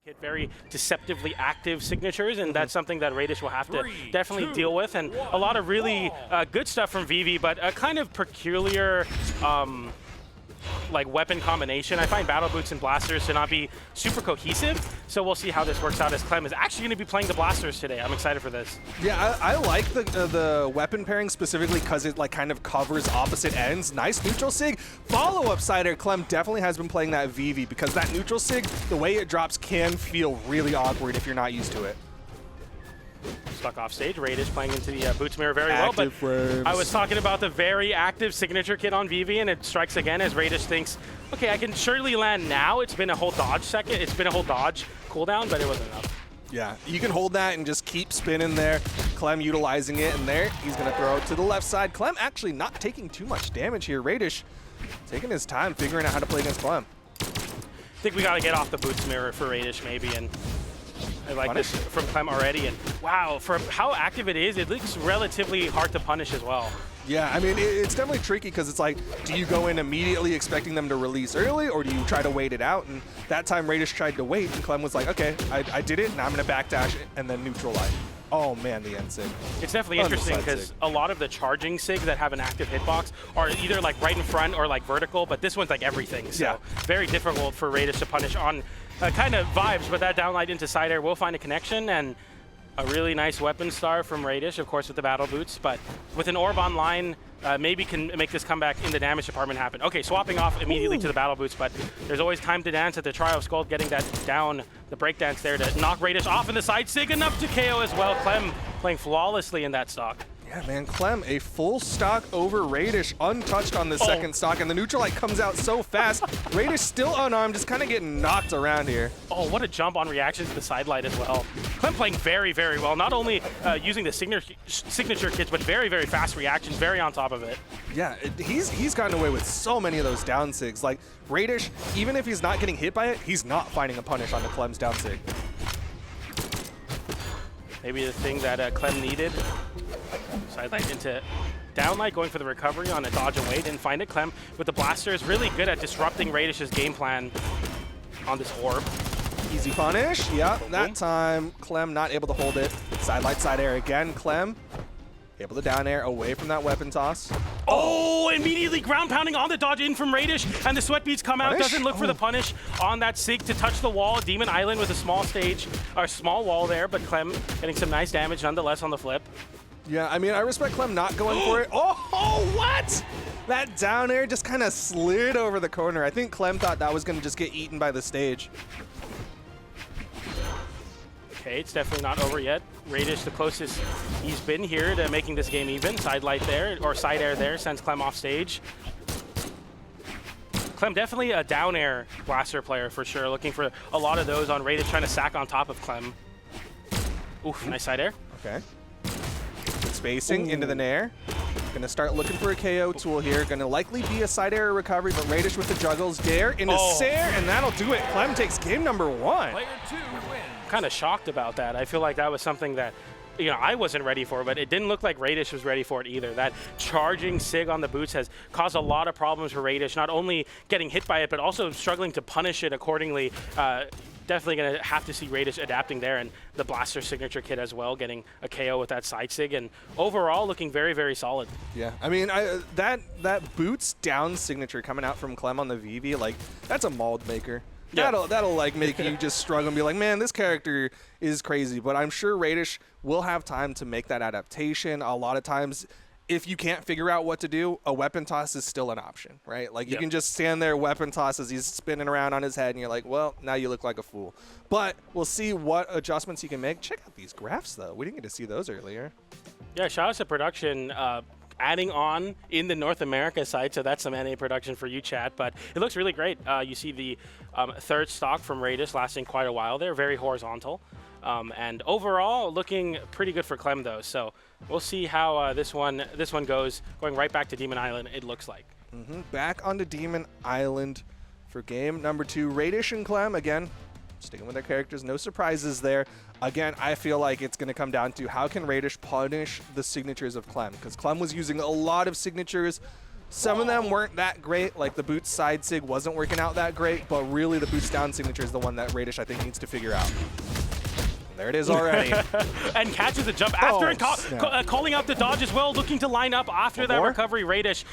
hit very deceptively active signatures, and that's something that Raydish will have to definitely deal with. And a lot of really good stuff from Vivi, but a kind of peculiar like weapon combination. I find battle boots and blasters to not be super cohesive, so we'll see how this works out as Clem is actually going to be playing the blasters today. I'm excited for this. Yeah, I like the weapon pairing specifically because it like kind of covers opposite ends. Nice neutral sig. Follow-up side air, Clem definitely has been playing that Vivi because that neutral sig, the way it drops can feel really awkward if you're not used to it. Stuck off stage. Raydish playing into the boots mirror very well, but frames. I was talking about the very active signature kit on Vivi, and it strikes again as Raydish thinks, okay, I can surely land now. It's been a whole dodge second. It's been a whole dodge cooldown, but it wasn't enough. Yeah, you can hold that and just keep spinning there. Clem utilizing it, and there he's going to throw it to the left side. Clem actually not taking too much damage here. Raydish taking his time figuring out how to play against Clem. I think we got to get off the boots mirror for Raydish maybe, and I like this from Clem already. And wow, for how active it is, it looks relatively hard to punish as well. Yeah, I mean, it's definitely tricky because it's like, do you go in immediately expecting them to release early, or do you try to wait it out? And that time Raydish tried to wait, and Clem was like, okay, I did it, and I'm going to backdash it, and then neutralize. Oh man, the end sig. It's definitely interesting because a lot of the charging sigs that have an active hitbox are either like right in front or like vertical, but this one's like everything. So yeah, very difficult for Raydish to punish on kind of vibes, but that downlight into side air will find a connection, and a really nice weapon star from Raydish, of course, with the battle boots, but with an orb online, maybe can make this comeback in the damage department happen. Okay, swapping off immediately to the battle boots, but there's always time to dance at the try of Skuld, getting that down, the breakdance there to knock Raydish off in the side sig, enough to KO as well. Clem playing flawlessly in that stock. Yeah, man, Clem, a full stock over Raydish, untouched on the second stock, and the neutral light comes out so fast. Raydish still unarmed, just kind of getting knocked around here. Oh, what a jump on reactions to the side light as well. Clem playing very, very well, not only using the signature kits, but very, very fast reactions, very on top of it. Yeah, he's gotten away with so many of those down sigs. Like, Raydish, even if he's not getting hit by it, he's not finding a punish on the Clem's down sig. Maybe the thing that Clem needed. Sidelight into downlight, going for the recovery on a dodge away. Didn't find it. Clem with the blaster is really good at disrupting Raydish's game plan on this orb. Easy punish. Yeah, that time Clem not able to hold it. Sidelight side air again. Clem able to down air away from that weapon toss. Oh, immediately ground pounding on the dodge in from Raydish, and the sweat beads come out. Doesn't look for the punish on that sig to touch the wall. Demon Island with a small stage, or small wall there, but Clem getting some nice damage nonetheless on the flip. Yeah, I mean, I respect Clem not going for it. Oh, what? That down air just kind of slid over the corner. I think Clem thought that was going to just get eaten by the stage. Okay, it's definitely not over yet. Raydish the closest he's been here to making this game even. Side light there, or side air there, sends Clem off stage. Clem definitely a down air blaster player for sure. Looking for a lot of those on Raydish, trying to sack on top of Clem. Oof, nice side air. Okay. Good spacing into the nair. Gonna start looking for a KO tool here. Gonna likely be a side air recovery, but Raydish with the juggles. Dare into Sair, and that'll do it. Clem takes game number 1. Player 2 wins. Kind of shocked about that. I feel like that was something that, you know, I wasn't ready for, but it didn't look like Raydish was ready for it either. That charging sig on the boots has caused a lot of problems for Raydish, not only getting hit by it, but also struggling to punish it accordingly. Definitely going to have to see Raydish adapting there, and the blaster signature kit as well, getting a KO with that side sig, and overall looking very, very solid. Yeah, I mean, that boots down signature coming out from Clem on the Vivi, like, that's a mold maker. Yeah. That'll like make you just struggle and be like, man, this character is crazy. But I'm sure Raydish will have time to make that adaptation. A lot of times, if you can't figure out what to do, a weapon toss is still an option, right? Like, you can just stand there, weapon toss as he's spinning around on his head, and you're like, well, now you look like a fool. But we'll see what adjustments he can make. Check out these graphs, though. We didn't get to see those earlier. Yeah, shout out to production. Adding on in the North America side, so that's some NA production for you, chat, but it looks really great. You see the third stock from Raydish lasting quite a while there, very horizontal. And overall, looking pretty good for Clem, though, so we'll see how this one goes. Going right back to Demon Island, it looks like. Back onto Demon Island for game number 2. Raydish and Clem, again, sticking with their characters, no surprises there. Again, I feel like it's going to come down to how can Raydish punish the signatures of Clem, because Clem was using a lot of signatures Some of them weren't that great, like the boots side sig wasn't working out that great, but really the boots down signature is the one that Raydish I think needs to figure out. There it is already. And catches the jump after and calling out the dodge as well, looking to line up after that recovery. Raydish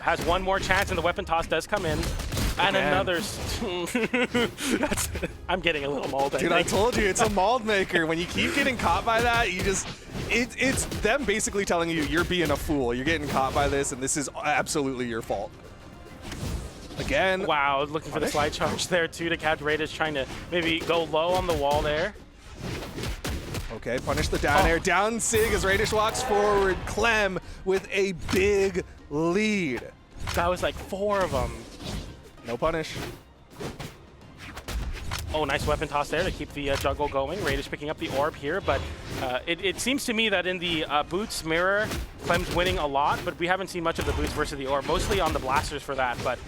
has one more chance and the weapon toss does come in. And another. I'm getting a little mauled. Dude, I told you, it's a mauled maker. When you keep getting caught by that, you just, it's them basically telling you you're being a fool. You're getting caught by this, and this is absolutely your fault. Again. Wow, looking for the slide charge there too to catch Raydish, trying to maybe go low on the wall there. Okay, punish the down air. Down sig as Raydish walks forward. Clem with a big lead. That was like 4 of them. No punish. Oh, nice weapon toss there to keep the juggle going. Raydish picking up the orb here, but it seems to me that in the boots mirror, Clem's winning a lot, but we haven't seen much of the boots versus the orb, mostly on the blasters for that, but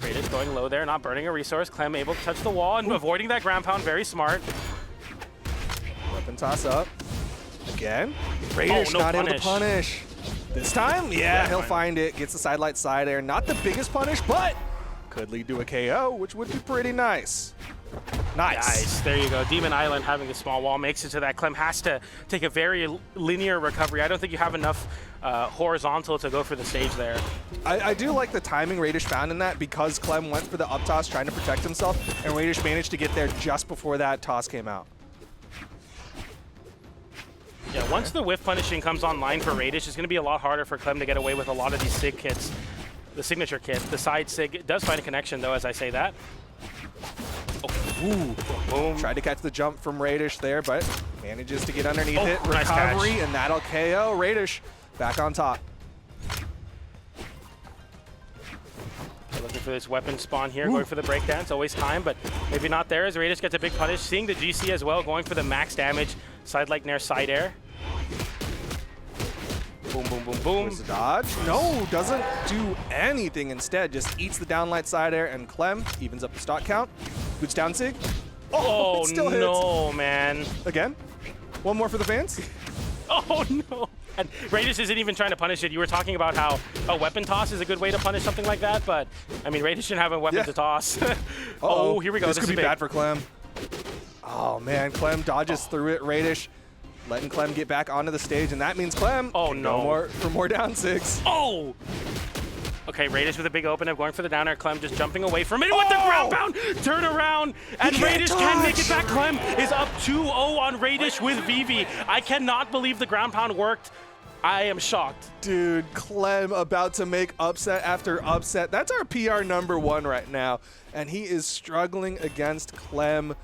Raydish going low there, not burning a resource. Clem able to touch the wall and avoiding that ground pound, very smart. Weapon toss up. Again. Raydish not able to punish. This time, yeah, he'll find it. Gets the side light side air. Not the biggest punish, but could lead to a KO, which would be pretty nice. Nice. There you go. Demon Island having a small wall makes it to that. Clem has to take a very linear recovery. I don't think you have enough horizontal to go for the stage there. I do like the timing Raydish found in that because Clem went for the up toss trying to protect himself, and Raydish managed to get there just before that toss came out. Yeah, once the whiff punishing comes online for Raydish, it's going to be a lot harder for Clem to get away with a lot of these sig kits. The signature kit, the side sig, does find a connection though as I say that. Oh, ooh, boom. Tried to catch the jump from Raydish there, but manages to get underneath it. Nice Recovery, catch. and that'll KO. Raydish back on top. Looking for this weapon spawn here, going for the breakdance, always time, but maybe not there as Raydish gets a big punish. Seeing the GC as well, going for the max damage, side like nair, side air. Boom, boom, boom, boom. There's the dodge. No, doesn't do anything. Instead, just eats the downlight side air, and Clem evens up the stock count. Boots down sig. Oh, it still no, hits. Man. Again? One more for the fans? Oh, no. And Raydish isn't even trying to punish it. You were talking about how a weapon toss is a good way to punish something like that, but, I mean, Raydish shouldn't have a weapon to toss. Oh, here we go. This could be bad for Clem. Oh, man. Clem dodges through it. Raydish letting Clem get back onto the stage, and that means Clem can go for more down sigs. Oh! Okay, Raydish with a big open up, going for the down air. Clem just jumping away from it with the ground pound. Turn around, and Raydish can make it back. Clem is up 2-0 on Raydish with Vivi. I cannot believe the ground pound worked. I am shocked. Dude, Clem about to make upset after upset. That's our PR #1 right now, and he is struggling against Clem.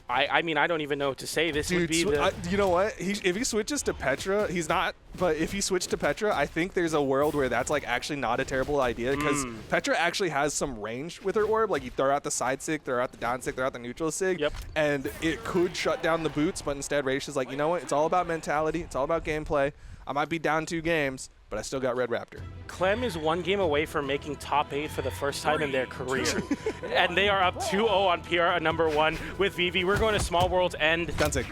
I mean, I don't even know what to say. This Dude, would be the... you know what? If he switches to Petra, he's not. But if he switched to Petra, I think there's a world where that's like actually not a terrible idea because Petra actually has some range with her orb. Like you throw out the side sig, throw out the down sig, throw out the neutral sig, and it could shut down the boots. But instead, Raydish is like, you know what? It's all about mentality. It's all about gameplay. I might be down 2 games, but I still got Red Raptor. Clem is 1 game away from making top 8 for the first time in their career. And they are up 2-0 on PR #1 with Vivi. We're going to Small World's End. Dunsig.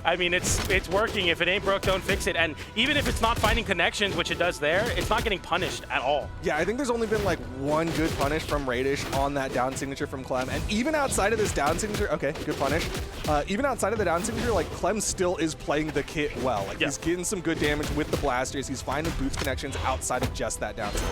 I mean, it's working. If it ain't broke, don't fix it. And even if it's not finding connections, which it does there, it's not getting punished at all. Yeah, I think there's only been like 1 good punish from Raydish on that down signature from Clem. And even outside of this down signature, okay, good punish. Even outside of the down signature, like Clem still is playing the kit well. Like he's getting some good damage with the blasters. He's finding boots connections outside of just that down sig.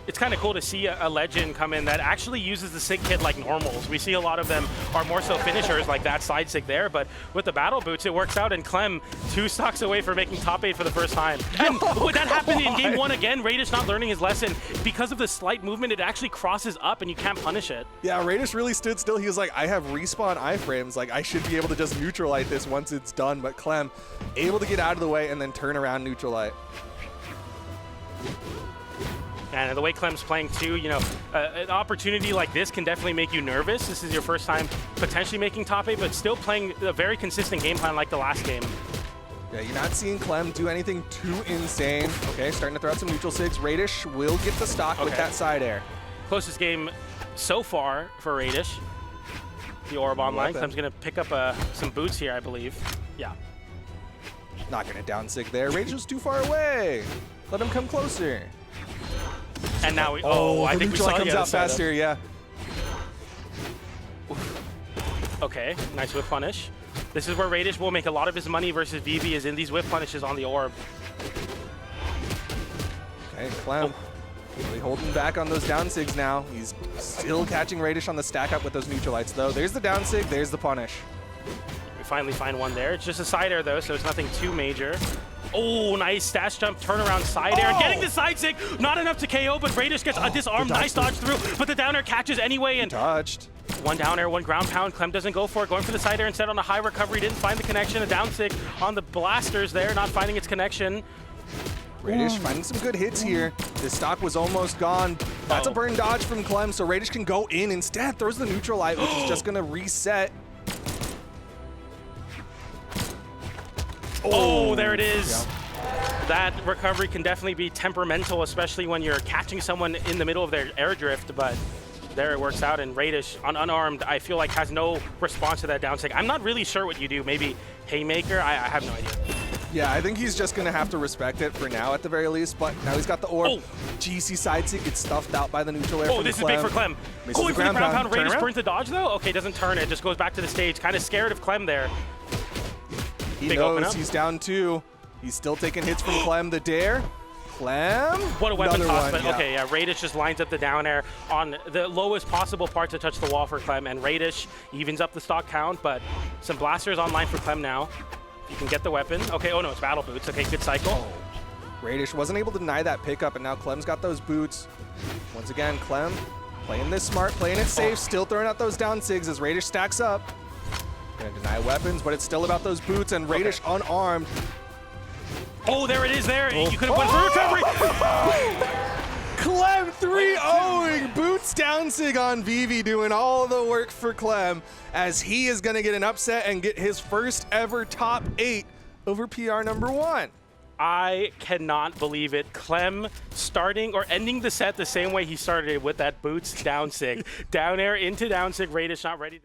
It's kind of cool to see a legend come in that actually uses the sig kit like normals. We see a lot of them are more so finishers like that side sig there, but with the battle boots, it works out, and Clem 2 stocks away from making top 8 for the first time. And that happened in game 1 again. Raydish not learning his lesson. Because of the slight movement, it actually crosses up and you can't punish it. Yeah, Raydish really stood still. He was like, I have respawn iframes. Like, I should be able to just neutralite this once it's done. But Clem able to get out of the way and then turn around neutralite. And the way Clem's playing too, you know, an opportunity like this can definitely make you nervous. This is your first time potentially making top 8, but still playing a very consistent game plan like the last game. Yeah, you're not seeing Clem do anything too insane. Okay, starting to throw out some neutral sigs. Raydish will get the stock with that side air. Closest game so far for Raydish. The orb online. Clem's going to pick up some boots here, I believe. Yeah. Not going to down sig there. Raydish was too far away. Let him come closer. And now I think we saw comes out faster, yeah. Okay, nice whip punish. This is where Raydish will make a lot of his money versus Vivi, is in these whip punishes on the orb. Okay, Clem really holding back on those down sigs now. He's still catching Raydish on the stack up with those neutralites though. There's the down sig, there's the punish. We finally find one there. It's just a side air though, so it's nothing too major. Oh, nice stash jump, turnaround side air. Getting the side sig, not enough to KO, but Raydish gets a disarm, nice dodge through, but the down air catches anyway. And touched. One down air, one ground pound. Clem doesn't go for it, going for the side air instead on a high recovery. Didn't find the connection. A down sig on the blasters there, not finding its connection. Raydish finding some good hits here. This stock was almost gone. That's a burn dodge from Clem, so Raydish can go in instead. Throws the neutral light, which is just going to reset. Oh, there it is. Yeah. That recovery can definitely be temperamental, especially when you're catching someone in the middle of their air drift, but there it works out. And Raydish, on unarmed, I feel like has no response to that down sig. I'm not really sure what you do. Maybe Haymaker? I have no idea. Yeah, I think he's just going to have to respect it for now at the very least, but now he's got the orb. GC side sig gets stuffed out by the neutral air. This is big for Clem. Going for the ground pound. Raydish burns the dodge though? Okay, doesn't turn it, just goes back to the stage. Kind of scared of Clem there. He knows he's down 2. He's still taking hits from Clem. The dare. Clem. What a weapon toss, but okay, yeah, Raydish just lines up the down air on the lowest possible part to touch the wall for Clem, and Raydish evens up the stock count, but some blasters online for Clem now. You can get the weapon. Okay, oh no, it's battle boots. Okay, good cycle. Raydish wasn't able to deny that pickup, and now Clem's got those boots. Once again, Clem playing this smart, playing it safe, still throwing out those down sigs as Raydish stacks up. Gonna deny weapons, but it's still about those boots, and Raydish unarmed. Oh, there it is there. You could have won for recovery. Clem 3-0ing. Boots down sig on Vivi, doing all the work for Clem, as he is going to get an upset and get his first ever top 8 over PR number 1. I cannot believe it. Clem starting or ending the set the same way he started it with that boots down sig. Down air into down sig. Raydish not ready to